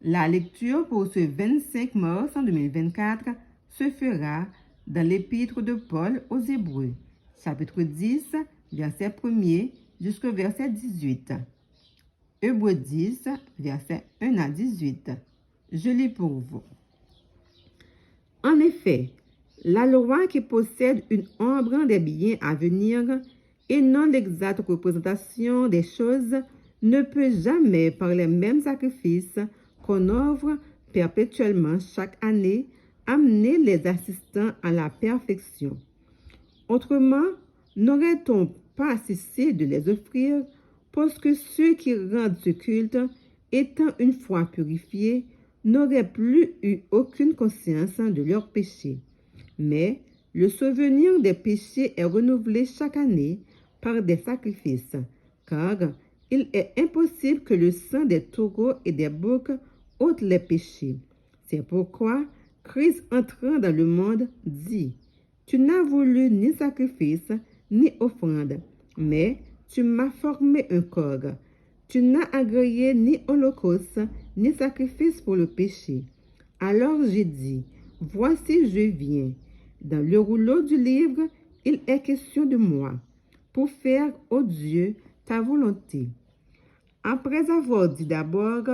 La lecture pour ce 25 mars 2024 se fera dans l'épître de Paul aux Hébreux, chapitre 10, verset 1er jusqu'au verset 18. Hébreux 10, verset 1 à 18. Je lis pour vous. En effet, la loi qui possède une ombre des biens à venir et non l'exacte représentation des choses ne peut jamais, par les mêmes sacrifices qu'on offre perpétuellement chaque année, amener les assistants à la perfection. Autrement, n'aurait-on pas cessé de les offrir, parce que ceux qui rendent ce culte, étant une fois purifiés, n'auraient plus eu aucune conscience de leurs péchés. Mais le souvenir des péchés est renouvelé chaque année par des sacrifices, car il est impossible que le sang des taureaux et des boucs ôte les péchés. C'est pourquoi Christ entrant dans le monde dit: tu n'as voulu ni sacrifice, ni offrande, mais tu m'as formé un corps. Tu n'as agréé ni holocauste, ni sacrifice pour le péché. Alors j'ai dit: voici, je viens. Dans le rouleau du livre, il est question de moi, pour faire, ô Dieu, ta volonté. Après avoir dit d'abord: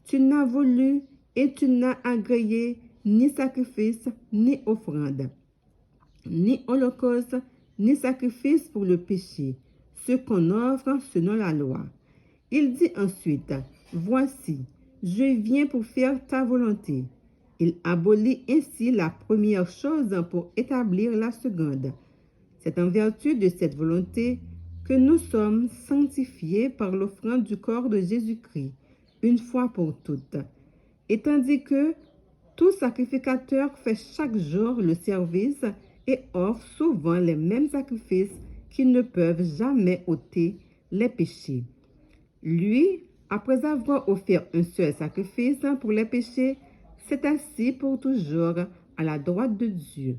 tu n'as voulu et tu n'as agréé ni sacrifice, ni offrande, ni holocauste, ni sacrifice pour le péché, ce qu'on offre selon la loi. Il dit ensuite: voici, je viens pour faire ta volonté. Il abolit ainsi la première chose pour établir la seconde. C'est en vertu de cette volonté que nous sommes sanctifiés par l'offrande du corps de Jésus-Christ, une fois pour toutes. Et tandis que tout sacrificateur fait chaque jour le service et offre souvent les mêmes sacrifices qui ne peuvent jamais ôter les péchés. Lui, après avoir offert un seul sacrifice pour les péchés, s'est assis pour toujours à la droite de Dieu,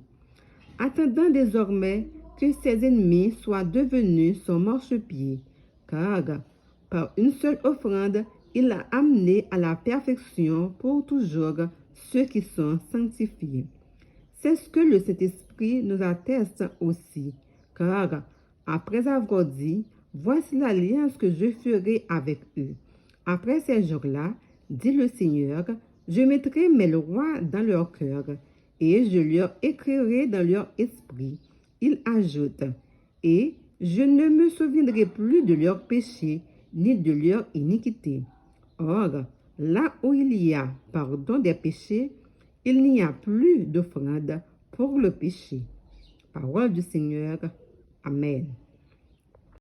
attendant désormais que ses ennemis soient devenus son marchepied, car par une seule offrande, il a amené à la perfection pour toujours ceux qui sont sanctifiés. C'est ce que le Saint-Esprit nous atteste aussi, car après avoir dit: voici l'alliance que je ferai avec eux. Après ces jours-là, dit le Seigneur, je mettrai mes lois dans leur cœur et je leur écrirai dans leur esprit. Il ajoute: et je ne me souviendrai plus de leurs péchés ni de leur iniquité. Or, là où il y a pardon des péchés, il n'y a plus d'offrande pour le péché. Parole du Seigneur. Amen.